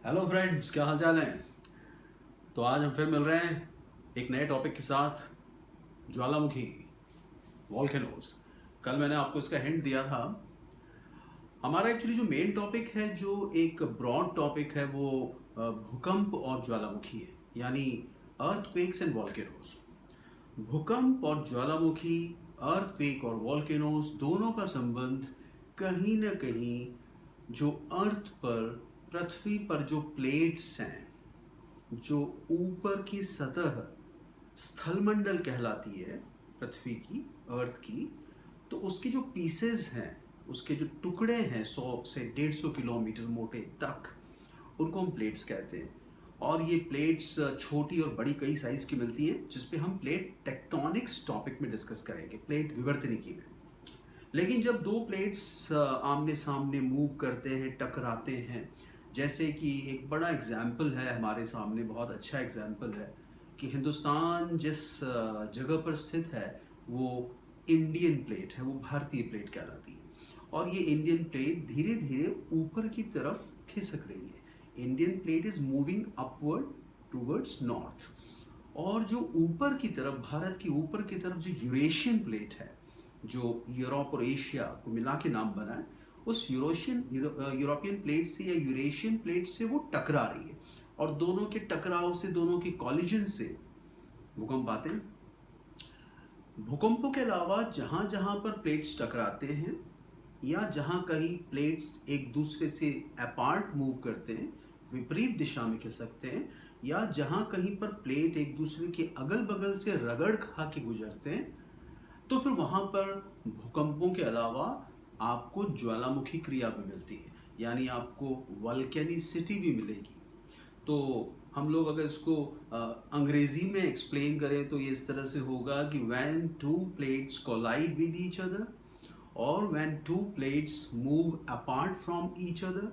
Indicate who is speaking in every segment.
Speaker 1: Hello friends, क्या हाल चाल है। तो आज हम फिर मिल रहे हैं एक नए टॉपिक के साथ। ज्वालामुखी, वॉल्केनोज। कल मैंने आपको इसका हिंट दिया था। हमारा एक्चुअली जो मेन टॉपिक है, जो एक ब्रॉड टॉपिक है, वो भूकंप और ज्वालामुखी है, यानी अर्थक्वेक्स एंड वॉल्केनोज। भूकंप और ज्वालामुखी, अर्थक्वेक और वॉल्केनोज दोनों का संबंध कहीं न कहीं जो अर्थ पर, पृथ्वी पर जो प्लेट्स हैं, जो ऊपर की सतह स्थलमंडल कहलाती है पृथ्वी की, अर्थ की, तो उसकी जो पीसेस हैं, उसके जो टुकड़े हैं 100 से 150 किलोमीटर मोटे तक, उनको हम प्लेट्स कहते हैं। और ये प्लेट्स छोटी और बड़ी कई साइज की मिलती हैं, जिसपे हम प्लेट टेक्टोनिक्स टॉपिक में डिस्कस करेंगे, प्लेट विवर्तनिकी में। लेकिन जब दो प्लेट्स आमने सामने मूव करते हैं, टकराते हैं, जैसे कि एक बड़ा एग्जाम्पल है हमारे सामने, बहुत अच्छा एग्जाम्पल है कि हिंदुस्तान जिस जगह पर स्थित है वो इंडियन प्लेट है, वो भारतीय प्लेट कहलाती है। और ये इंडियन प्लेट धीरे धीरे ऊपर की तरफ खिसक रही है। Indian plate is moving upward towards north. और जो ऊपर की तरफ, भारत की ऊपर की तरफ जो यूरेशियन प्लेट है, जो यूरोप और एशिया को मिला के नाम बना है, उस यूरोपियन प्लेट से या यूरेशियन प्लेट से वो टकरा रही है। और दोनों के टकराव से, दोनों के कॉलिजन से भूकंप आते हैं। भूकंपों के अलावा जहाँ जहाँ पर प्लेट्स टकराते हैं, या जहाँ कहीं प्लेट्स एक दूसरे से अपार्ट मूव करते हैं, विपरीत दिशा में खिसकते हैं, या जहाँ कहीं पर प्लेट एक दूसरे के अगल बगल से रगड़ खा के गुजरते हैं, तो फिर वहाँ पर भूकंपों के अलावा आपको ज्वालामुखी क्रिया भी मिलती है, यानी आपको वल्केनिसिटी भी मिलेगी। तो हम लोग अगर इसको अंग्रेजी में एक्सप्लेन करें तो ये इस तरह से होगा कि when two plates collide with each other, और when two plates move apart from each other,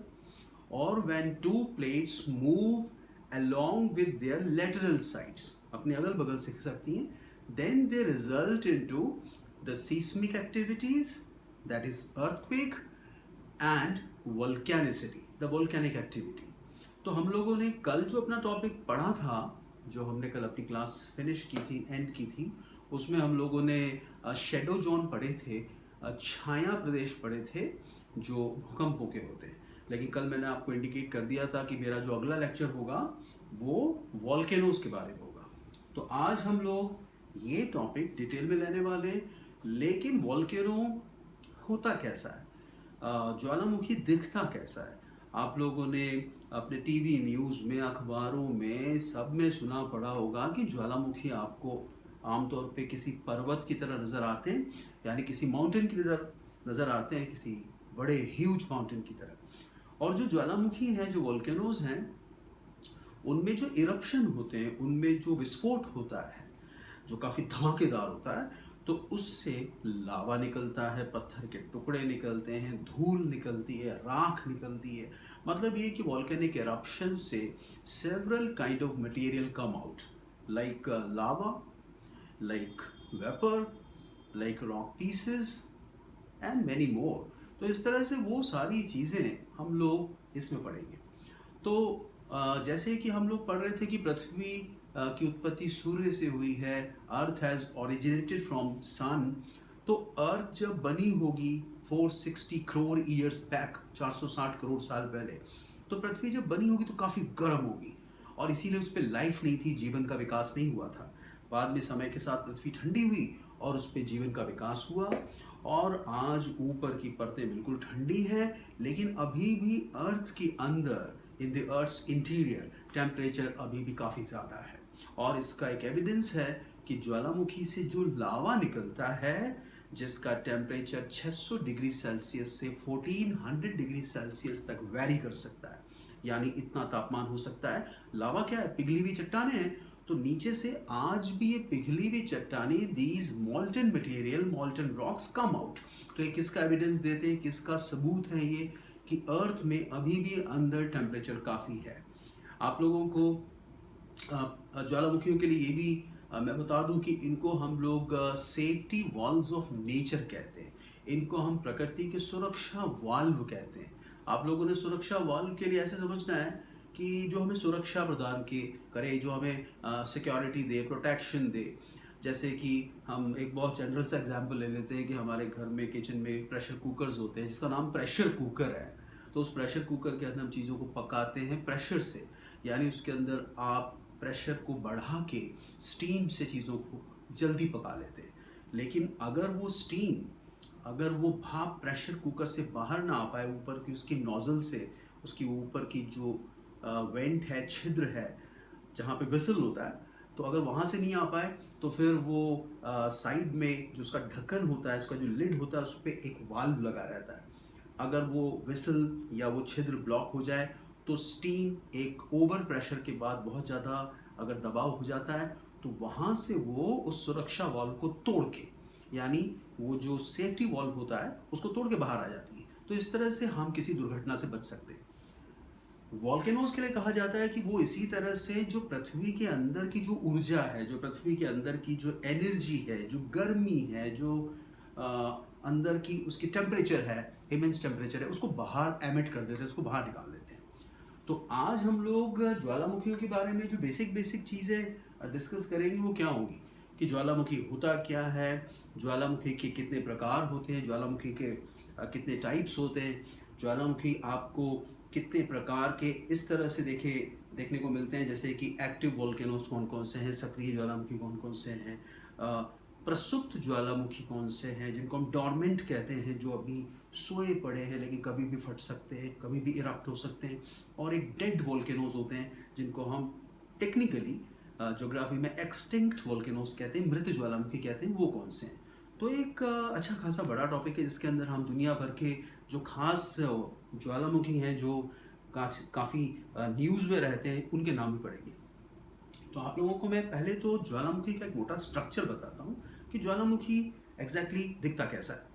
Speaker 1: और when two plates move along with their lateral sides, अपने अगल बगल से खिसकती हैं, then they result into the seismic activities, that is earthquake and volcanicity, the volcanic activity। तो हम लोगों ने कल जो अपना टॉपिक पढ़ा था, जो हमने कल अपनी क्लास फिनिश की थी, एंड की थी, उसमें हम लोगों ने शेडो जोन पढ़े थे, छाया प्रदेश पढ़े थे, जो भूकंपों के होते हैं। लेकिन कल मैंने आपको इंडिकेट कर दिया था कि मेरा जो अगला लेक्चर होगा वो वॉल्केनोज के बारे में होगा। तो आज हम लोग ये टॉपिक डिटेल में लेने वाले हैं। लेकिन वॉल्केनो होता कैसा है, ज्वालामुखी दिखता कैसा है? आप लोगों ने अपने टीवी न्यूज़ में, अखबारों में, सब में सुना पड़ा होगा कि ज्वालामुखी आपको आमतौर पे किसी पर्वत की तरह नज़र आते हैं, यानी किसी माउंटेन की तरह नज़र आते हैं, किसी बड़े ह्यूज माउंटेन की तरह। और जो ज्वालामुखी हैं, जो वॉल्केनोज हैं, उनमें जो इरप्शन होते हैं, उनमें जो विस्फोट होता है, जो काफ़ी धमाकेदार होता है, तो उससे लावा निकलता है, पत्थर के टुकड़े निकलते हैं, धूल निकलती है, राख निकलती है। मतलब ये कि वॉल्केनिक इरप्शन से several kind of material come out, like lava, like vapour, like rock pieces and many more. तो इस तरह से वो सारी चीज़ें हम लोग इसमें पढ़ेंगे। तो जैसे कि हम लोग पढ़ रहे थे कि पृथ्वी की उत्पत्ति सूर्य से हुई है, earth has originated from sun. तो अर्थ जब बनी होगी 460 करोड़ ईयर्स बैक, 460 करोड़ साल पहले, तो पृथ्वी जब बनी होगी तो काफ़ी गर्म होगी, और इसीलिए उस पर लाइफ नहीं थी, जीवन का विकास नहीं हुआ था। बाद में समय के साथ पृथ्वी ठंडी हुई और उस पर जीवन का विकास हुआ, और आज ऊपर की परतें बिल्कुल ठंडी हैं, लेकिन अभी भी अर्थ के अंदर, in the earth's interior, temperature अभी भी काफ़ी ज़्यादा है। और इसका एक एविडेंस है कि ज्वालामुखी से जो लावा निकलता है, जिसका टेम्परेचर 600 डिग्री सेल्सियस से 1400 डिग्री सेल्सियस तक वेरी कर सकता है, यानी इतना तापमान हो सकता है। लावा क्या है? पिघली हुई चट्टानें हैं। तो नीचे से आज भी ये पिघली हुई चट्टानें, these मॉल्टन material, मॉल्टन rocks come out. तो ये किसका एविडेंस देते हैं, किसका सबूत है ये, कि अर्थ में अभी भी अंदर टेम्परेचर काफ़ी है। आप लोगों को ज्वालामुखियों के लिए ये भी मैं बता दूं कि इनको हम लोग सेफ्टी वॉल्व्स ऑफ नेचर कहते हैं। इनको हम प्रकृति के सुरक्षा वाल्व कहते हैं। आप लोगों ने सुरक्षा वाल्व के लिए ऐसे समझना है कि जो हमें सुरक्षा प्रदान करे, जो हमें सिक्योरिटी दे, प्रोटेक्शन दे। जैसे कि हम एक बहुत जनरल सा एग्जांपल ले लेते हैं कि हमारे घर में किचन में प्रेशर कुकर्स होते हैं, जिसका नाम प्रेशर कुकर है। तो उस प्रेशर कुकर के अंदर हम चीज़ों को पकाते हैं प्रेशर से, यानी उसके अंदर आप प्रेशर को बढ़ा के स्टीम से चीज़ों को जल्दी पका लेते हैं। लेकिन अगर वो भाप प्रेशर कुकर से बाहर ना आ पाए, ऊपर की उसकी नोजल से, उसकी ऊपर की जो वेंट है, छिद्र है, जहाँ पे विसल होता है, तो अगर वहाँ से नहीं आ पाए तो फिर वो साइड में जो उसका ढक्कन होता है, उसका जो लिड होता है, उस पर एक वाल्व लगा रहता है। अगर वो विसल या वो छिद्र ब्लॉक हो जाए तो स्टीम एक ओवर प्रेशर के बाद बहुत ज़्यादा अगर दबाव हो जाता है तो वहाँ से वो उस सुरक्षा वाल्व को तोड़ के, यानी वो जो सेफ्टी वाल्व होता है उसको तोड़ के बाहर आ जाती है। तो इस तरह से हम किसी दुर्घटना से बच सकते हैं। वॉल्केनोज के लिए कहा जाता है कि वो इसी तरह से जो पृथ्वी के अंदर की जो ऊर्जा है, जो पृथ्वी के अंदर की जो एनर्जी है, जो गर्मी है, जो अंदर की उसकी टेम्परेचर है, इमेंस टेम्परेचर है, उसको बाहर एमिट कर देते हैं, उसको बाहर निकाल देते हैं। तो आज हम लोग ज्वालामुखियों के बारे में जो बेसिक चीज़ें डिस्कस करेंगे वो क्या होंगी, कि ज्वालामुखी होता क्या है, ज्वालामुखी के कितने प्रकार होते हैं, ज्वालामुखी के कितने टाइप्स होते हैं, ज्वालामुखी आपको कितने प्रकार के इस तरह से देखने को मिलते हैं, जैसे कि एक्टिव वोल्केनोस कौन कौन से हैं, सक्रिय ज्वालामुखी कौन कौन से हैं, प्रसुप्त ज्वालामुखी कौन से हैं, जिनको हम डॉर्मेंट कहते हैं, जो अभी सोए पड़े हैं लेकिन कभी भी फट सकते हैं, कभी भी इरप्ट हो सकते हैं, और एक डेड वोल्केनोस होते हैं जिनको हम टेक्निकली ज्योग्राफी में एक्सटिंक्ट वोल्केनोस कहते हैं, मृत ज्वालामुखी कहते हैं, वो कौन से हैं। तो एक अच्छा खासा बड़ा टॉपिक है जिसके अंदर हम दुनिया भर के जो खास ज्वालामुखी हैं, जो काफ़ी न्यूज़ में रहते हैं, उनके नाम भी पढ़ेंगे। तो आप लोगों को मैं पहले तो ज्वालामुखी का एक मोटा स्ट्रक्चर बताता हूँ कि ज्वालामुखी एग्जैक्टली दिखता कैसा है।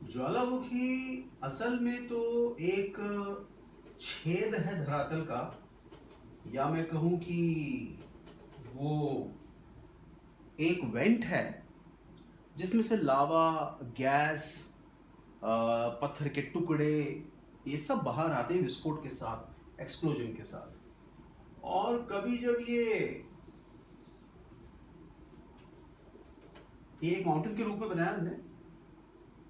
Speaker 1: ज्वालामुखी असल में तो एक छेद है धरातल का, या मैं कहूं कि वो एक वेंट है जिसमें से लावा, गैस, पत्थर के टुकड़े, ये सब बाहर आते हैं विस्फोट के साथ, एक्सप्लोजन के साथ। और कभी जब ये एक माउंटेन के रूप में बनाया हमने,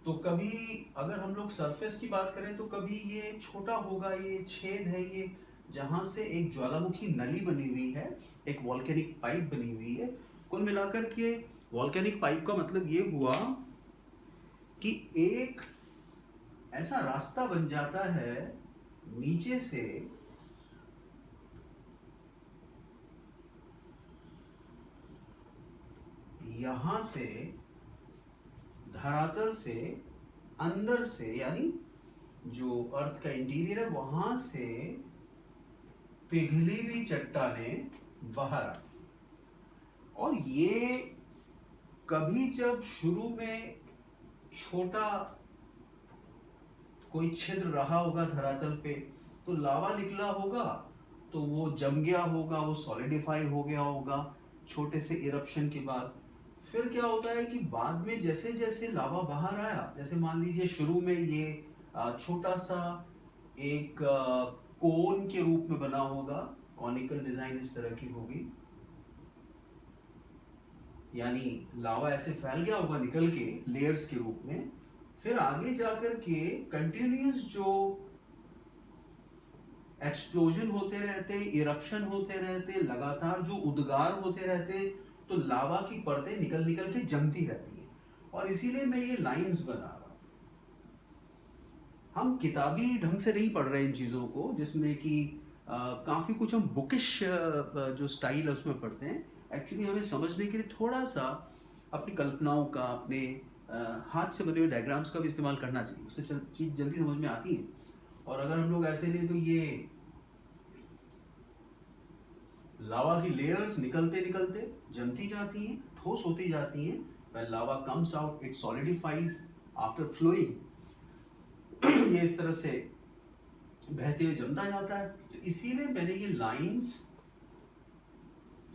Speaker 1: तो कभी अगर हम लोग सरफेस की बात करें तो कभी ये छोटा होगा, ये छेद है, ये जहां से एक ज्वालामुखी नली बनी हुई है, एक वॉल्केनिक पाइप बनी हुई है। कुल मिलाकर के वॉल्केनिक पाइप का मतलब ये हुआ कि एक ऐसा रास्ता बन जाता है नीचे से, यहां से धरातल से अंदर से, यानी जो अर्थ का इंटीरियर है वहां से पिघली हुई चट्टानें बाहर आती। और ये कभी जब शुरू में छोटा कोई छिद्र रहा होगा धरातल पे, तो लावा निकला होगा, तो वो जम गया होगा, वो सॉलिडिफाई हो गया होगा छोटे से इरप्शन के बाद। फिर क्या होता है कि बाद में जैसे जैसे लावा बाहर आया, जैसे मान लीजिए शुरू में ये छोटा सा एक कोन के रूप में बना होगा, कॉनिकल डिजाइन इस तरह की होगी, यानी लावा ऐसे फैल गया होगा निकल के लेयर्स के रूप में। फिर आगे जाकर के कंटिन्यूस जो एक्सप्लोजन होते रहते, इरप्शन होते रहते, लगातार जो उद्गार होते रहते, तो लावा की परतें निकल निकल के जमती रहती है। और इसीलिए मैं ये लाइंस बना रहा हूं। हम किताबी ढंग से नहीं पढ़ रहे इन चीजों को, जिसमें कि काफ़ी कुछ हम बुकिश जो स्टाइल है उसमें पढ़ते हैं। एक्चुअली हमें समझने के लिए थोड़ा सा अपनी कल्पनाओं का, अपने हाथ से बने हुए डायग्राम्स का भी इस्तेमाल करना चाहिए, उससे चीज़ जल्दी समझ में आती है। और अगर हम लोग ऐसे लें तो ये लावा की लेयर्स निकलते निकलते जमती जाती हैं, ठोस होती जाती हैं। When lava comes out, it solidifies after flowing. ये इस तरह से बहते हुए जमता जाता है। तो इसीलिए मैंने ये लाइंस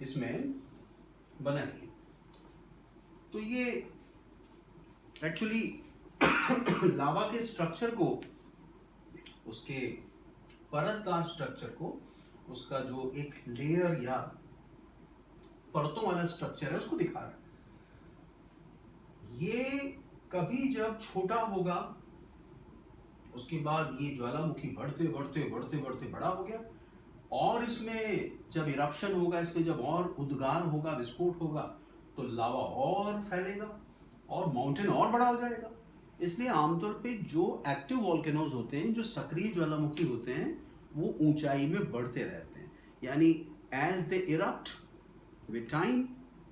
Speaker 1: इसमें बनाई है। तो ये एक्चुअली लावा के स्ट्रक्चर को, उसके परतदार स्ट्रक्चर को, उसका जो एक लेयर या परतों वाला स्ट्रक्चर है उसको दिखा रहा है। ये कभी जब छोटा होगा, उसके बाद ये ज्वालामुखी बढ़ते बढ़ते बढ़ते बढ़ते बड़ा हो गया, और इसमें जब इरप्शन होगा, इसमें जब और उद्गार होगा, विस्फोट होगा, तो लावा और फैलेगा और माउंटेन और बड़ा हो जाएगा। इसलिए आमतौर पे जो एक्टिव वॉल्केनोज होते हैं, जो सक्रिय ज्वालामुखी होते हैं, वो ऊंचाई में बढ़ते रहते हैं। यानी as they erupt with time,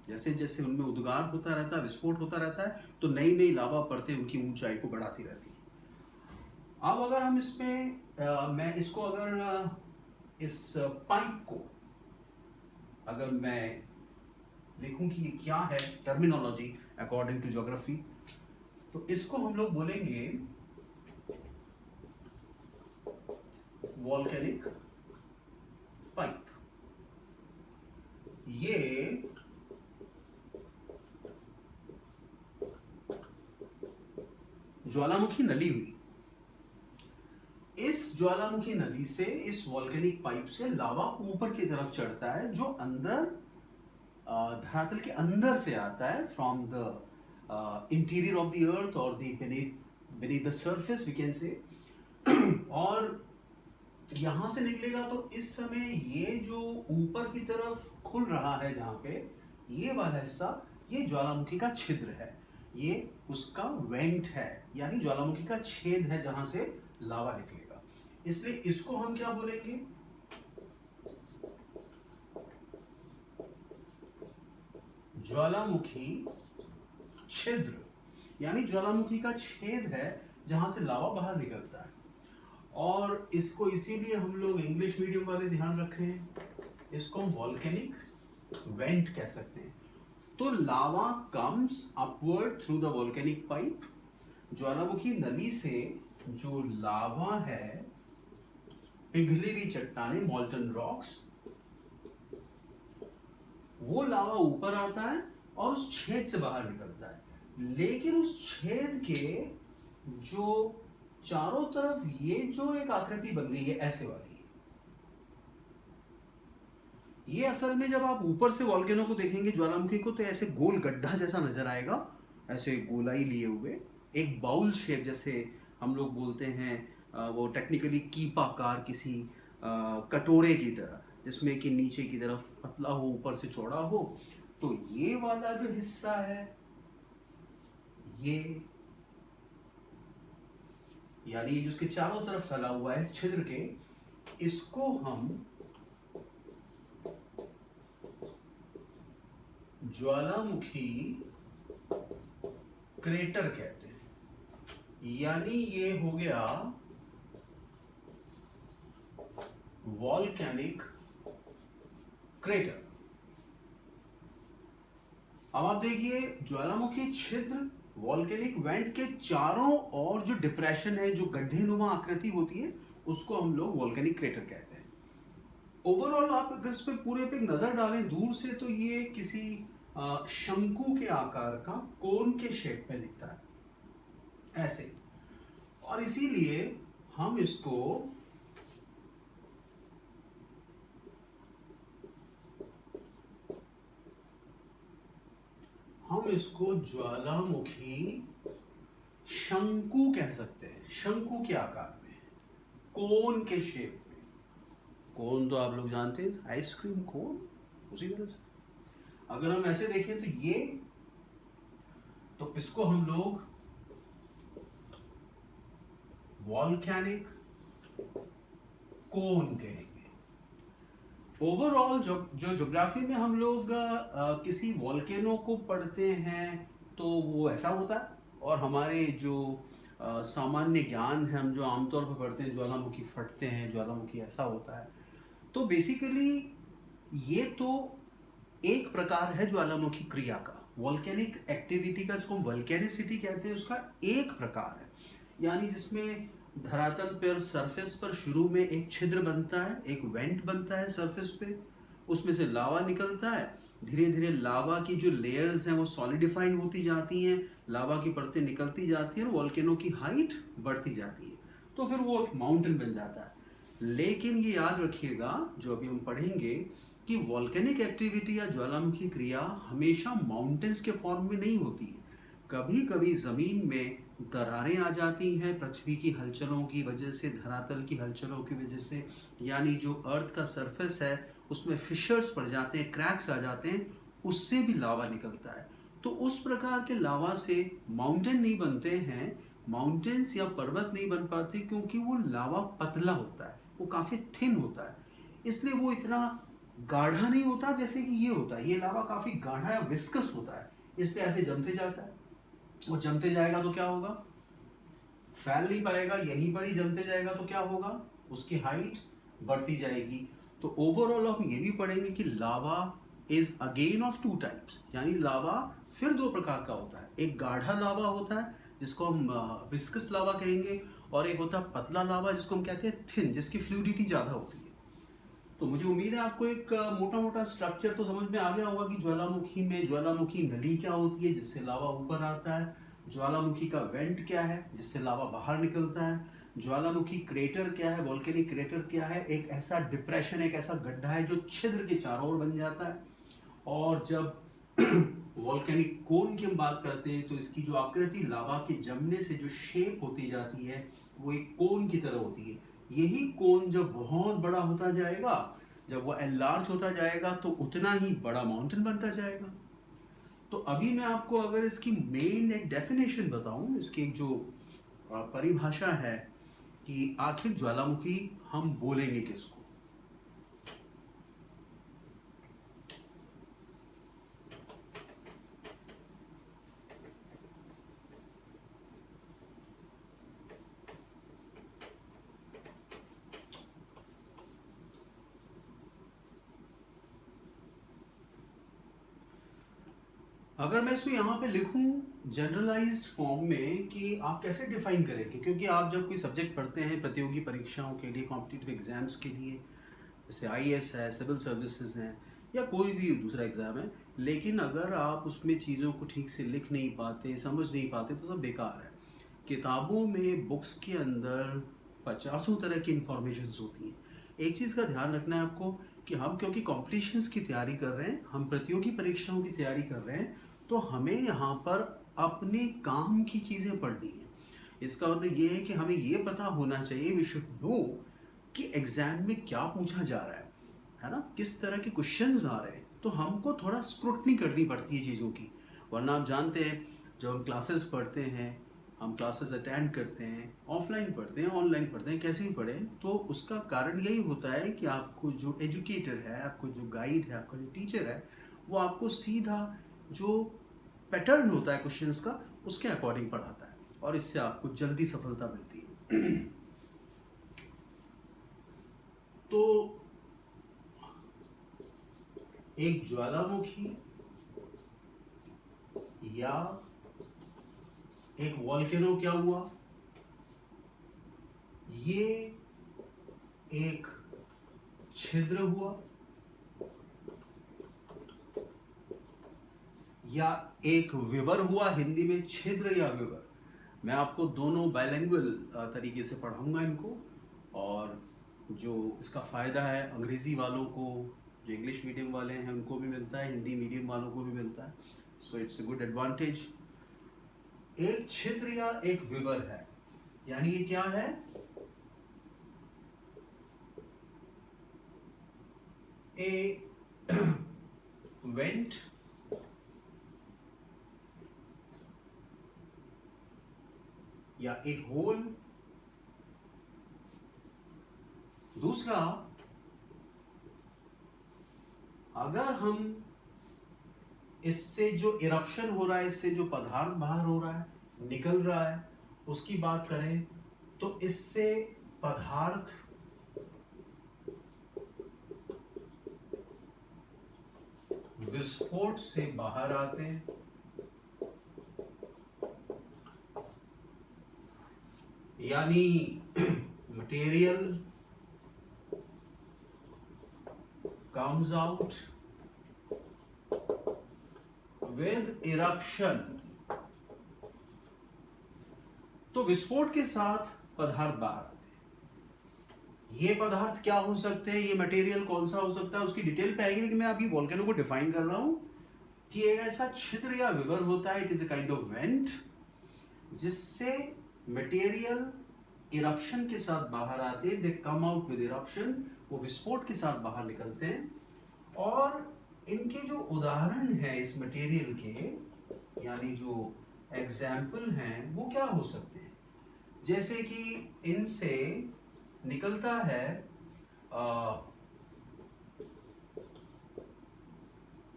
Speaker 1: जैसे जैसे उनमें उद्गार होता रहता है, विस्फोट होता रहता है, तो नई नई लावा परतें उनकी ऊंचाई को बढ़ाती रहती है। अब अगर हम इसमें मैं इसको अगर इस पाइप को अगर मैं लिखूं कि ये क्या है, टर्मिनोलॉजी अकॉर्डिंग टू ज्योग्राफी, तो इसको हम लोग बोलेंगे वॉल्केनिक पाइप। ये ज्वालामुखी नली हुई। इस ज्वालामुखी नली से, इस वॉल्केनिक पाइप से लावा ऊपर की तरफ चढ़ता है, जो अंदर धरातल के अंदर से आता है, from the interior of the earth और beneath the surface we can say. और यहां से निकलेगा तो इस समय ये जो ऊपर की तरफ खुल रहा है, जहां पे ये वाला हिस्सा, ये ज्वालामुखी का छिद्र है, ये उसका वेंट है, यानी ज्वालामुखी का छेद है जहां से लावा निकलेगा। इसलिए इसको हम क्या बोलेंगे, ज्वालामुखी छिद्र, यानी ज्वालामुखी का छेद है जहां से लावा बाहर निकलता है। और इसको इसीलिए हम लोग इंग्लिश मीडियम वाले ध्यान रखे हैं, इसको हम वॉल्केनिक वेंट कह सकते हैं। तो lava comes upward through the volcanic pipe. ज्वालामुखी नली से जो लावा है, पिघली हुई चट्टानें, मॉल्टन रॉक्स, वो लावा ऊपर आता है और उस छेद से बाहर निकलता है। लेकिन उस छेद के जो चारों तरफ ये जो एक आकृति बन गई है ऐसे वाली, ये असल में जब आप ऊपर से वॉल्केनो को देखेंगे, ज्वालामुखी को, तो ऐसे गोल गड्ढा जैसा नजर आएगा, ऐसे गोलाई लिए हुए एक बाउल शेप, जैसे हम लोग बोलते हैं वो टेक्निकली कीपाकार, किसी कटोरे की तरह, जिसमें कि नीचे की तरफ पतला हो, ऊपर से चौड़ा हो। तो ये वाला जो हिस्सा है, ये यानी जिसके चारों तरफ फैला हुआ है इस छिद्र के, इसको हम ज्वालामुखी क्रेटर कहते हैं। यानी ये हो गया वॉल्केनिक क्रेटर। अब आप देखिए, ज्वालामुखी छिद्र, वॉल्केनिक वेंट के चारों ओर जो डिप्रेशन है, जो गड्ढेनुमा आकृति होती है, उसको हम लोग वॉल्केनिक क्रेटर कहते हैं। ओवरऑल आप अगर इस पे पूरे पे एक नजर डालें दूर से, तो ये किसी शंकु के आकार का, कोन के शेप में दिखता है ऐसे। और इसीलिए हम इसको ज्वालामुखी शंकु कह सकते हैं। शंकु के आकार में, कोन के शेप में। कोन तो आप लोग जानते हैं, आइसक्रीम कोन, उसी तरह से अगर हम ऐसे देखें तो ये, तो इसको हम लोग वॉल्केनिक कोन कहेंगे। ओवरऑल जो ज्योग्राफी में हम लोग किसी वॉल्केनो को पढ़ते हैं तो वो ऐसा होता है, और हमारे जो सामान्य ज्ञान है हम जो आमतौर पर पढ़ते हैं ज्वालामुखी फटते हैं, ज्वालामुखी ऐसा होता है। तो बेसिकली ये तो एक प्रकार है ज्वालामुखी क्रिया का, वॉल्केनिक एक्टिविटी का, जिसको हम वल्केनिसिटी कहते हैं, उसका एक प्रकार है। यानी जिसमें धरातल पर सरफेस पर शुरू में एक छिद्र बनता है, एक वेंट बनता है सरफेस पे, उसमें से लावा निकलता है, धीरे धीरे लावा की जो लेयर्स हैं वो सॉलिडिफाई होती जाती हैं, लावा की परतें निकलती जाती हैं और वॉल्केनो की हाइट बढ़ती जाती है, तो फिर वो एक माउंटेन बन जाता है। लेकिन ये याद रखिएगा जो अभी हम पढ़ेंगे कि वॉल्केनिक एक्टिविटी या ज्वालामुखी क्रिया हमेशा माउंटेन्स के फॉर्म में नहीं होती है। कभी कभी ज़मीन में दरारें आ जाती हैं पृथ्वी की हलचलों की वजह से, धरातल की हलचलों की वजह से, यानी जो अर्थ का सरफेस है उसमें फिशर्स पड़ जाते हैं, क्रैक्स आ जाते हैं, उससे भी लावा निकलता है। तो उस प्रकार के लावा से माउंटेन नहीं बनते हैं, माउंटेन्स या पर्वत नहीं बन पाते, क्योंकि वो लावा पतला होता है, वो काफ़ी थिन होता है, इसलिए वो इतना गाढ़ा नहीं होता जैसे कि ये होता है। ये लावा काफ़ी गाढ़ा या विस्कस होता है, इसलिए ऐसे जमते जाता है। वो जमते जाएगा तो क्या होगा, फैल नहीं पाएगा, यहीं पर ही जमते जाएगा तो क्या होगा, उसकी हाइट बढ़ती जाएगी। तो ओवरऑल हम ये भी पढ़ेंगे कि lava is again of two types, यानी लावा फिर दो प्रकार का होता है। एक गाढ़ा लावा होता है जिसको हम विस्कस लावा कहेंगे, और एक होता है पतला लावा जिसको हम कहते हैं थिन, जिसकी फ्लूइडिटी ज़्यादा होती है। तो मुझे उम्मीद है आपको एक मोटा मोटा स्ट्रक्चर तो समझ में आ गया होगा कि ज्वालामुखी में ज्वालामुखी नली क्या होती है जिससे लावा ऊपर आता है, ज्वालामुखी का वेंट क्या है जिससे लावा बाहर निकलता है, ज्वालामुखी क्रेटर क्या है, वॉल्केनिक क्रेटर क्या है, एक ऐसा डिप्रेशन, एक ऐसा गड्ढा है जो छिद्र के चारों ओर बन जाता है। और जब वॉल्केनिक कोन की हम बात करते हैं तो इसकी जो आकृति लावा के जमने से जो शेप होती जाती है वो एक कोन की तरह होती है। यही कोन जब बहुत बड़ा होता जाएगा, जब वो एनलार्ज होता जाएगा तो उतना ही बड़ा माउंटेन बनता जाएगा। तो अभी मैं आपको अगर इसकी मेन एक डेफिनेशन बताऊं, इसकी एक जो परिभाषा है कि आखिर ज्वालामुखी हम बोलेंगे किसको। अगर मैं इसको यहाँ पे लिखूं जनरलाइज्ड फॉर्म में कि आप कैसे डिफाइन करेंगे, क्योंकि आप जब कोई सब्जेक्ट पढ़ते हैं प्रतियोगी परीक्षाओं के लिए, कॉम्पिटिटिव एग्जाम्स के लिए, जैसे आईएएस है, सिविल सर्विसेज हैं, या कोई भी दूसरा एग्ज़ाम है, लेकिन अगर आप उसमें चीज़ों को ठीक से लिख नहीं पाते, समझ नहीं पाते, तो सब बेकार है। किताबों में, बुक्स के अंदर पचासों तरह की इंफॉर्मेशंस होती हैं। एक चीज़ का ध्यान रखना है आपको कि हम क्योंकि कॉम्पिटिशन्स की तैयारी कर रहे हैं, हम प्रतियोगी परीक्षाओं की तैयारी कर रहे हैं, तो हमें यहाँ पर अपने काम की चीज़ें पढ़नी है। इसका मतलब ये है कि हमें ये पता होना चाहिए, वी शुड नो कि एग्ज़ाम में क्या पूछा जा रहा है ना, किस तरह के क्वेश्चंस आ रहे हैं। तो हमको थोड़ा स्क्रूटनी करनी पड़ती है चीज़ों की, वरना आप जानते हैं जब हम क्लासेस पढ़ते हैं, हम क्लासेस अटेंड करते हैं, ऑफलाइन पढ़ते हैं, ऑनलाइन पढ़ते हैं, कैसे भी पढ़ें, तो उसका कारण यही होता है कि आपको जो एजुकेटर है, आपको जो गाइड है, आपका जो टीचर है, वो आपको सीधा जो पैटर्न होता है क्वेश्चंस का उसके अकॉर्डिंग पढ़ाता है, और इससे आपको जल्दी सफलता मिलती है। तो एक ज्वालामुखी या एक वॉल्केनो क्या हुआ, ये एक छिद्र हुआ या एक विवर हुआ, हिंदी में छिद्र या विवर। मैं आपको दोनों बाइलिंगुअल तरीके से पढ़ाऊंगा इनको, और जो इसका फ़ायदा है अंग्रेज़ी वालों को, जो इंग्लिश मीडियम वाले हैं उनको भी मिलता है, हिंदी मीडियम वालों को भी मिलता है, so it's a good advantage. एक छिद्र या एक विवर है, यानी ये क्या है, ए वेंट या एक होल। दूसरा अगर हम इससे जो इरप्शन हो रहा है, इससे जो पदार्थ बाहर हो रहा है, निकल रहा है, उसकी बात करें तो इससे पदार्थ विस्फोट से बाहर आते हैं, यानी material comes out with eruption। तो विस्फोट के साथ पदार्थ बाहर आते हैं। ये पदार्थ क्या हो सकते हैं, ये मटेरियल कौन सा हो सकता है, उसकी डिटेल पे आएगी, लेकिन मैं अभी वोल्केनो को डिफाइन कर रहा हूं कि एक ऐसा छिद्र या विवर होता है, it is a kind of went, जिससे मटेरियल इरप्शन के साथ बाहर आते हैं, दे कम आउट विद इरप्शन, वो विस्फोट के साथ बाहर निकलते हैं। और इनके जो उदाहरण है इस मटेरियल के, यानी जो एग्जाम्पल हैं, वो क्या हो सकते हैं, जैसे कि इनसे निकलता है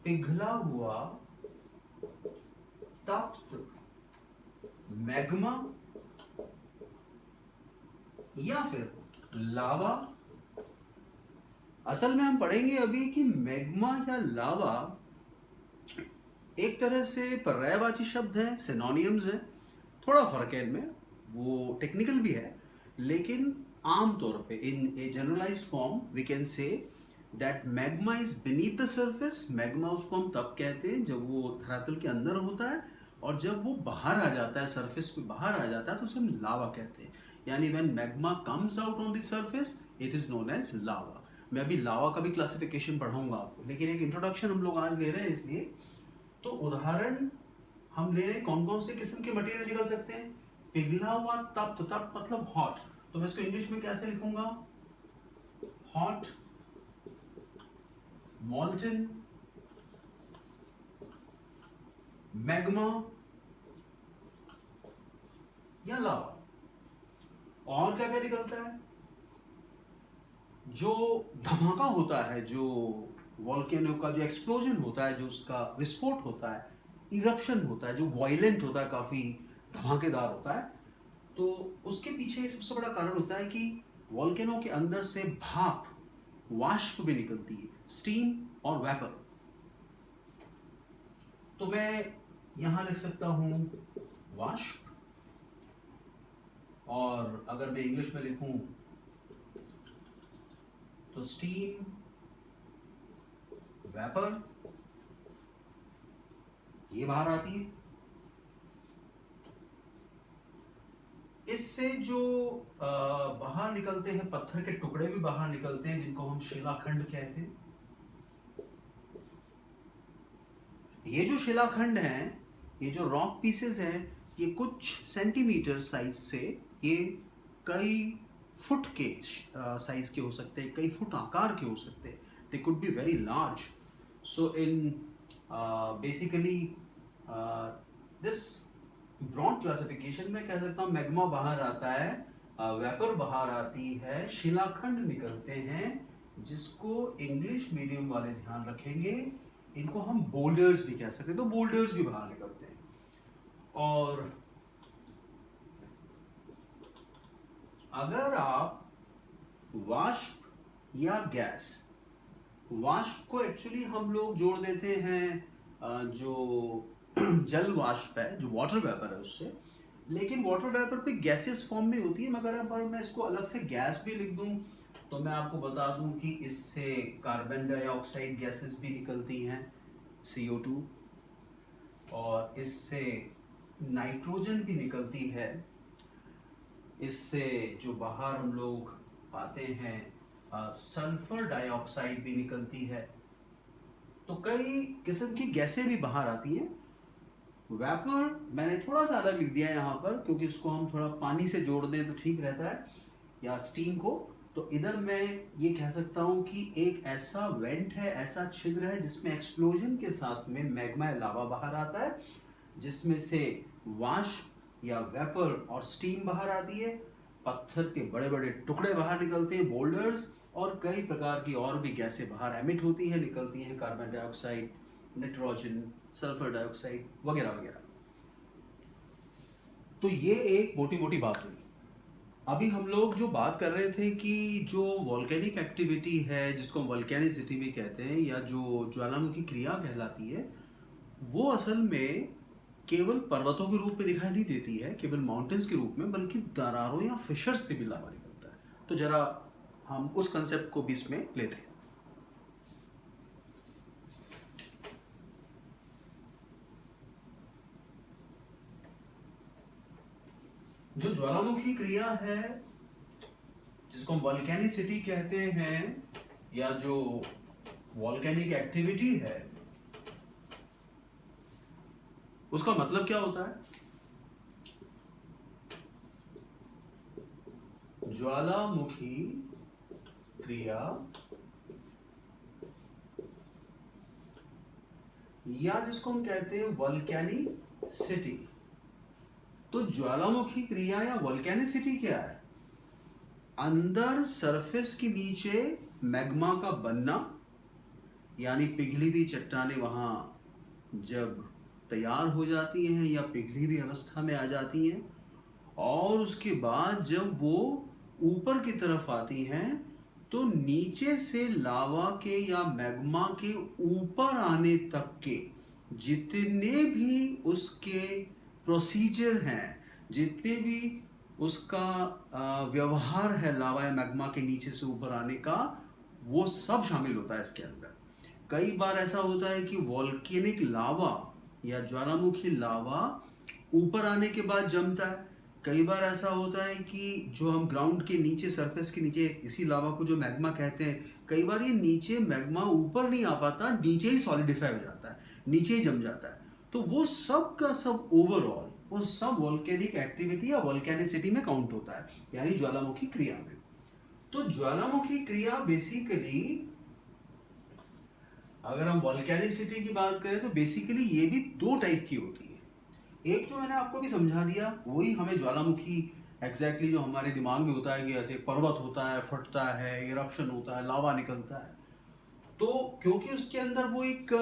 Speaker 1: पिघला हुआ तप्त मैग्मा या फिर लावा। असल में हम पढ़ेंगे अभी कि मैग्मा या लावा एक तरह से पर्यायवाची शब्द है, सिनोनिम्स है, थोड़ा फर्क है इनमें, वो टेक्निकल भी है, लेकिन आमतौर पे in a generalised form we can say that magma is beneath the surface. Magma उसको हम तब कहते हैं जब वो धरातल के अंदर होता है, और जब वो बाहर आ जाता है, सरफेस पे बाहर आ जाता है, तो उसे हम लावा कहते हैं। यानी when magma comes out on the surface it is known as lava. मैं अभी लावा का भी क्लासिफिकेशन पढ़ाऊंगा आपको, लेकिन एक इंट्रोडक्शन हम लोग आज ले रहे हैं इसलिए। तो उदाहरण हम ले रहे हैं, कौन कौन से किस्म के मटेरियल निकल सकते हैं। पिघला हुआ तप्त, तप्त मतलब हॉट, तो मैं इसको इंग्लिश में कैसे लिखूंगा, हॉट मॉल्टन मैग्मा या लावा। और क्या क्या निकलता है, जो धमाका होता है, जो वॉल्केनो का जो एक्सप्लोजन होता है, जो उसका विस्फोट होता है, इरप्शन होता है, जो वायलेंट होता है, काफी धमाकेदार होता है, तो उसके पीछे सबसे बड़ा कारण होता है कि वॉल्केनो के अंदर से भाप, वाष्प भी निकलती है, स्टीम और वेपर। तो मैं यहां लिख सकता हूं वाष्प, और अगर मैं इंग्लिश में लिखूं तो स्टीम, वेपर, ये बाहर आती है। इससे जो बाहर निकलते हैं, पत्थर के टुकड़े भी बाहर निकलते हैं, जिनको हम शिलाखंड कहते हैं। ये जो शिलाखंड हैं, ये जो रॉक पीसेस हैं, ये कुछ सेंटीमीटर साइज से ये कई फुट के साइज के हो सकते हैं, कई फुट आकार के हो सकते हैं। They could be very large. So in basically this broad classification में कह सकता हूँ, मैग्मा बाहर आता है, वेपर बाहर आती है, शिलाखंड निकलते हैं, जिसको इंग्लिश मीडियम वाले ध्यान रखेंगे, इनको हम बोल्डर्स भी कह सकते हैं, तो बोल्डर्स भी बाहर निकलते हैं। और अगर आप वाष्प या गैस, वाष्प को एक्चुअली हम लोग जोड़ देते हैं जो जल वाष्प है, जो वाटर वेपर है उससे, लेकिन वाटर वेपर पे गैसेस फॉर्म में होती है। मगर अगर मैं इसको अलग से गैस भी लिख दूं तो मैं आपको बता दूं कि इससे कार्बन डाइऑक्साइड गैसेस भी निकलती हैं, CO2, और इससे नाइट्रोजन भी निकलती है, इससे जो बाहर हम लोग पाते हैं सल्फर डाइऑक्साइड भी निकलती है। तो कई किस्म की गैसें भी बाहर आती हैं। वेपर मैंने थोड़ा सा अलग लिख दिया है यहाँ पर, क्योंकि इसको हम थोड़ा पानी से जोड़ दें तो ठीक रहता है, या स्टीम को। तो इधर मैं ये कह सकता हूँ कि एक ऐसा वेंट है, ऐसा छिद्र है, जिसमें एक्सप्लोजन के साथ में मैग्मा लावा बाहर आता है, जिसमें से वाष्प या वेपर और स्टीम बाहर आती है, पत्थर के बड़े बड़े टुकड़े बाहर निकलते हैं, बोल्डर्स, और कई प्रकार की और भी गैसें बाहर एमिट होती हैं, निकलती हैं, carbon dioxide, nitrogen, sulphur dioxide वगैरह वगैरह। तो ये एक मोटी मोटी बात हुई। अभी हम लोग जो बात कर रहे थे कि जो वॉल्केनिक एक्टिविटी है, जिसको हम वॉल्केनिसिटी भी कहते हैं, या जो ज्वालामुखी क्रिया कहलाती है, वो असल में केवल पर्वतों के रूप में दिखाई नहीं देती है, केवल माउंटेन्स के रूप में, बल्कि दरारों या फिशर्स से भी लावा निकलता है। तो जरा हम उस कंसेप्ट को भी इसमें लेते हैं। जो ज्वालामुखी क्रिया है, जिसको हम वॉल्केनिसिटी कहते हैं, या जो वॉल्केनिक एक्टिविटी है, उसका मतलब क्या होता है? ज्वालामुखी क्रिया या जिसको हम कहते हैं वॉल्केनिसिटी। तो ज्वालामुखी क्रिया या वॉल्केनिसिटी क्या है? अंदर सरफेस के नीचे मैग्मा का बनना, यानी पिघली हुई चट्टानें वहां जब तैयार हो जाती हैं या पिघली हुई अवस्था में आ जाती हैं, और उसके बाद जब वो ऊपर की तरफ आती हैं, तो नीचे से लावा के या मैग्मा के ऊपर आने तक के जितने भी उसके प्रोसीजर हैं, जितने भी उसका व्यवहार है लावा या मैग्मा के नीचे से ऊपर आने का, वो सब शामिल होता है इसके अंदर। कई बार ऐसा होता है कि वॉल्केनिक लावा या ज्वालामुखी लावा ऊपर आने के बाद जमता है। कई बार ऐसा होता है कि जो हम ग्राउंड के नीचे, सरफेस के नीचे, इसी लावा को जो मैग्मा कहते हैं, कई बार ये नीचे मैग्मा ऊपर नहीं आ पाता, नीचे ही सॉलिडिफाई हो जाता है, नीचे ही जम जाता है। तो वो सब का सब ओवरऑल वो सब वॉल्केनिक एक्टिविटी या वॉल्केनिसिटी में काउंट होता है, यानी ज्वालामुखी क्रिया में। तो ज्वालामुखी क्रिया बेसिकली, अगर हम वॉल्केनिसिटी की बात करें, तो बेसिकली ये भी दो टाइप की होती है। एक जो मैंने आपको भी समझा दिया, वही हमें ज्वालामुखी एग्जैक्टली जो हमारे दिमाग में होता है कि ऐसे पर्वत होता है, फटता है, इरप्शन होता है, लावा निकलता है। तो क्योंकि उसके अंदर वो एक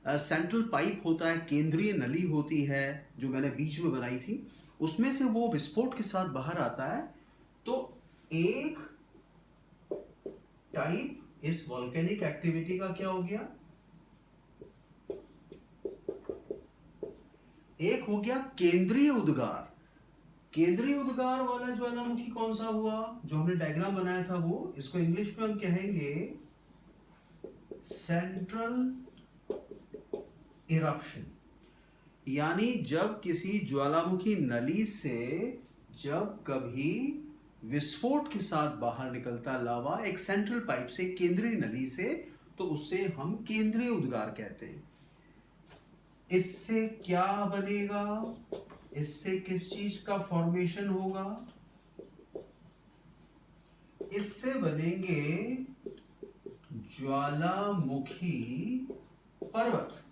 Speaker 1: सेंट्रल पाइप होता है, केंद्रीय नली होती है जो मैंने बीच में बनाई थी, उसमें से वो विस्फोट के साथ बाहर आता है। तो एक टाइप इस वॉल्केनिक एक्टिविटी का क्या हो गया? एक हो गया केंद्रीय उद्गार। केंद्रीय उद्गार वाला ज्वालामुखी कौन सा हुआ? जो हमने डायग्राम बनाया था वो, इसको इंग्लिश में हम कहेंगे सेंट्रल इरप्शन। यानी जब किसी ज्वालामुखी नली से जब कभी विस्फोट के साथ बाहर निकलता लावा एक सेंट्रल पाइप से, केंद्रीय नली से, तो उसे हम केंद्रीय उद्गार कहते हैं। इससे क्या बनेगा? इससे किस चीज का फॉर्मेशन होगा? इससे बनेंगे ज्वालामुखी पर्वत,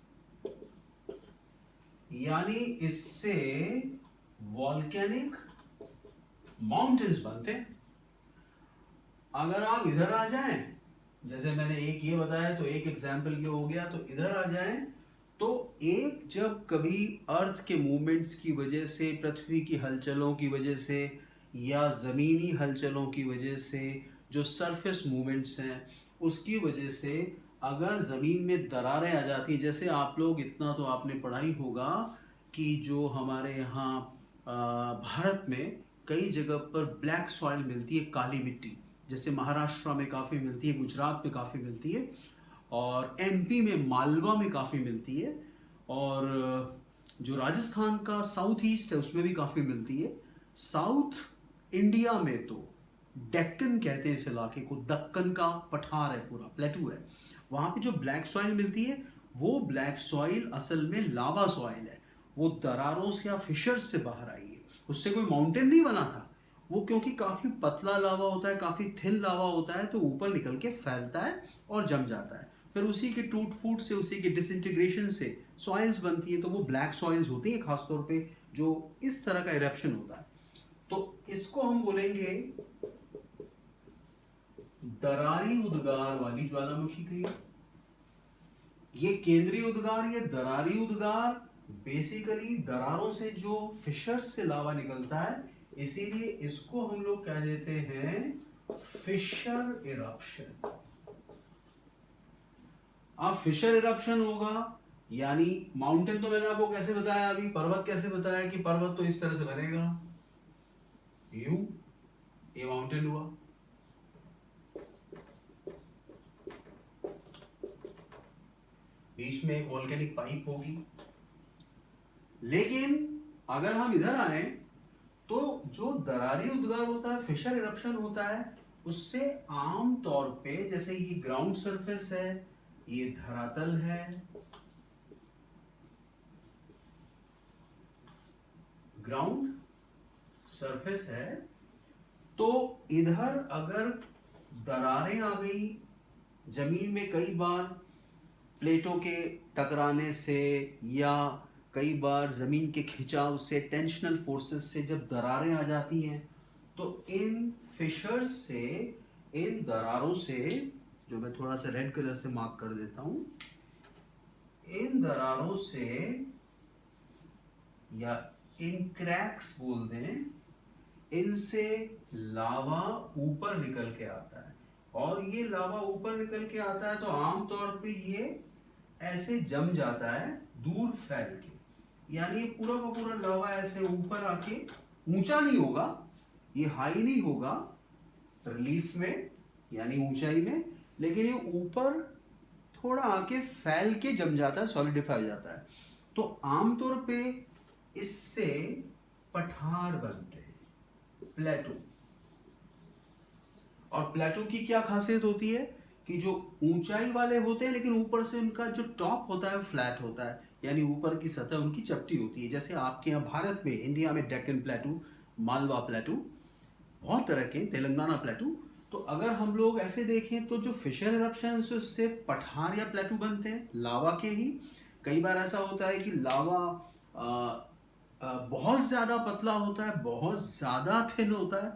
Speaker 1: यानी इससे वॉल्केनिक माउंटेन्स बनते हैं। अगर आप इधर आ जाएं, जैसे मैंने एक ये बताया, तो एक एग्जाम्पल ये हो गया, तो इधर आ जाएं, तो एक जब कभी अर्थ के मूवमेंट्स की वजह से, पृथ्वी की हलचलों की वजह से, या ज़मीनी हलचलों की वजह से, जो सरफेस मूवमेंट्स हैं उसकी वजह से अगर ज़मीन में दरारें आ जाती हैं, जैसे आप लोग, इतना तो आपने पढ़ाई होगा कि जो हमारे यहाँ भारत में कई जगह पर ब्लैक सॉइल मिलती है, काली मिट्टी, जैसे महाराष्ट्र में काफ़ी मिलती है, गुजरात में काफ़ी मिलती है, और एमपी में मालवा में काफ़ी मिलती है, और जो राजस्थान का साउथ ईस्ट है उसमें भी काफ़ी मिलती है। साउथ इंडिया में तो डेक्कन कहते हैं इस इलाके को, दक्कन का पठार है, पूरा प्लेटू है, वहाँ पे जो ब्लैक सॉइल मिलती है, वो ब्लैक सॉइल असल में लावा सॉइल है। वो दरारों से या फिशर्स से बाहर आई है, उससे कोई माउंटेन नहीं बना था वो, क्योंकि काफ़ी पतला लावा होता है, काफ़ी थिन लावा होता है, तो ऊपर निकल के फैलता है और जम जाता है। फिर उसी के टूट फूट से, उसी के डिसइंटीग्रेशन से सॉइल्स बनती है, तो वो ब्लैक सॉइल्स होती हैं खासतौर पे जो इस तरह का इरप्शन होता है। तो इसको हम बोलेंगे दरारी उद्गार वाली ज्वालामुखी क्रिया। ये केंद्रीय उद्गार, ये दरारी उद्गार बेसिकली दरारों से जो फिशर से लावा निकलता है, इसीलिए इसको हम लोग कह देते हैं फिशर इरप्शन। अब फिशर इरप्शन होगा यानी माउंटेन, तो मैंने आपको कैसे बताया अभी, पर्वत कैसे बताया कि पर्वत तो इस तरह से बनेगा, यू, ये माउंटेन हुआ। बीच में एक वोल्केनिक पाइप होगी। लेकिन अगर हम इधर आए तो जो दरारी उद्गार होता है, फिशर इरप्शन होता है, उससे आम तौर पे जैसे ये ग्राउंड सरफेस है, ये धरातल है, ग्राउंड सरफेस है, तो इधर अगर दरारें आ गई जमीन में, कई बार प्लेटों के टकराने से या कई बार जमीन के खिंचाव से, टेंशनल फोर्सेस से जब दरारें आ जाती हैं, तो इन फिशर्स से, इन दरारों से, जो मैं थोड़ा सा रेड कलर से मार्क कर देता हूं, इन दरारों से या इन क्रैक्स बोल दें, इनसे लावा ऊपर निकल के आता है। और ये लावा ऊपर निकल के आता है तो आमतौर पे ये ऐसे जम जाता है दूर फैल के, यानी ये पूरा का पूरा लावा ऐसे ऊपर आके, ऊंचा नहीं होगा, ये हाई नहीं होगा रिलीफ में यानी ऊंचाई में, लेकिन ये ऊपर थोड़ा आके फैल के जम जाता है, सॉलिडिफाई हो जाता है। तो आमतौर पे इससे पठार बनते हैं, प्लेटो। और प्लेटो की क्या खासियत होती है कि जो ऊंचाई वाले होते हैं लेकिन ऊपर से उनका जो टॉप होता है फ्लैट होता है, यानी ऊपर की सतह उनकी चपटी होती है। जैसे आपके यहाँ भारत में, इंडिया में डेक्कन प्लेटू, मालवा प्लेटू, बहुत तरह के, तेलंगाना प्लेटू। तो अगर हम लोग ऐसे देखें तो जो फिशर इरप्शन है उससे पठार या प्लेटू बनते हैं, लावा के ही। कई बार ऐसा होता है कि लावा बहुत ज्यादा पतला होता है, बहुत ज्यादा थिन होता है,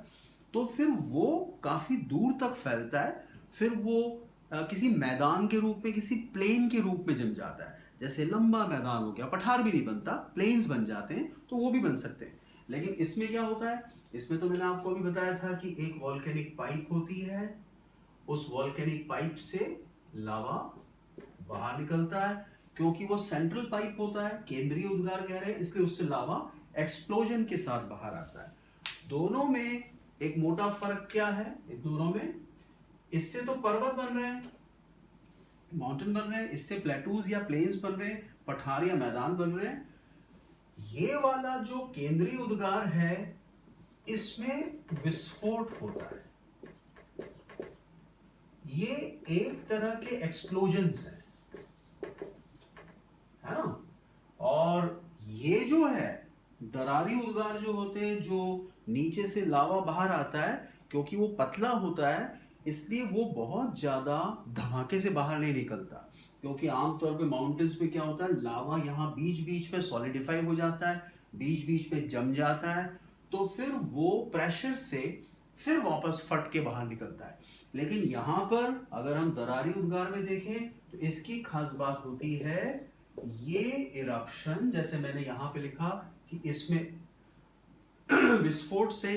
Speaker 1: तो फिर वो काफी दूर तक फैलता है, फिर वो किसी मैदान के रूप में, किसी प्लेन के रूप में जम जाता है। जैसे लंबा मैदान हो गया, पठार भी नहीं बनता, प्लेन्स बन जाते हैं, तो वो भी बन सकते हैं। लेकिन इसमें क्या होता है, इसमें तो मैंने आपको अभी बताया था कि एक वॉल्केनिक पाइप होती है, उस वॉल्केनिक पाइप से लावा बाहर निकलता है, क्योंकि वो सेंट्रल पाइप होता है, केंद्रीय उद्गार कह रहे हैं, इसलिए उससे लावा एक्सप्लोजन के साथ बाहर आता है। दोनों में एक मोटा फर्क क्या है, इन दोनों में, इससे तो पर्वत बन रहे हैं, माउंटेन बन रहे हैं, इससे प्लेटूज या प्लेन्स बन रहे हैं, पठार या मैदान बन रहे हैं। ये वाला जो केंद्रीय उद्गार है, इसमें विस्फोट होता है, ये एक तरह के एक्सप्लोजन्स हैं, है ना। और ये जो है दरारी उद्गार जो होते हैं, जो नीचे से लावा बाहर आता है, क्योंकि वो पतला होता है इसलिए वो बहुत ज्यादा धमाके से बाहर नहीं निकलता। क्योंकि आमतौर पे माउंटेन्स पे क्या होता है, लावा यहाँ बीच बीच में सॉलिडिफाई हो जाता है, बीच बीच में जम जाता है, तो फिर वो प्रेशर से फिर वापस फट के बाहर निकलता है। लेकिन यहाँ पर अगर हम दरारी उद्गार में देखें तो इसकी खास बात होती है, ये इरप्शन, जैसे मैंने यहाँ पे लिखा कि इसमें विस्फोट से,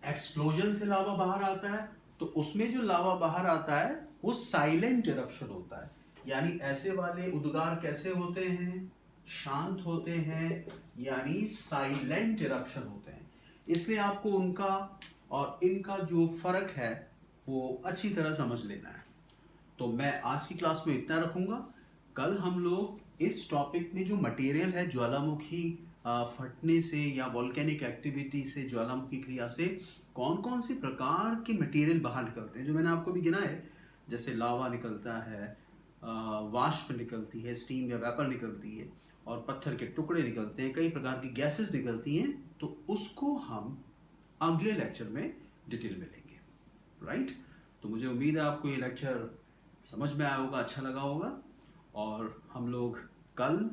Speaker 1: एक्सप्लोजन से लावा बाहर आता है, तो उसमें जो लावा बाहर आता है वो साइलेंट इरप्शन होता है। यानी ऐसे वाले उद्गार कैसे होते हैं, शांत होते हैं, यानी साइलेंट इरप्शन होते हैं। इसलिए आपको उनका और इनका जो फर्क है वो अच्छी तरह समझ लेना है। तो मैं आज की क्लास में इतना रखूंगा। कल हम लोग इस टॉपिक में जो मटेरियल है ज्वालामुखी फटने से या वॉल्केनिक एक्टिविटी से, ज्वालामुखी क्रिया से कौन कौन सी प्रकार के मटेरियल बाहर निकलते हैं, जो मैंने आपको भी गिना है, जैसे लावा निकलता है, वाष्प निकलती है, स्टीम या वेपर निकलती है, और पत्थर के टुकड़े निकलते हैं, कई प्रकार की गैसेस निकलती हैं, तो उसको हम अगले लेक्चर में डिटेल में लेंगे, राइट। तो मुझे उम्मीद है आपको ये लेक्चर समझ में आया होगा, अच्छा लगा होगा, और हम लोग कल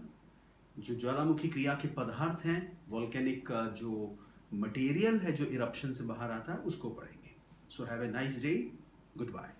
Speaker 1: जो ज्वालामुखी क्रिया के पदार्थ हैं, वॉल्केनिक का जो मटेरियल है जो इरप्शन से बाहर आता है, उसको पढ़ेंगे। So have a nice day. Good bye.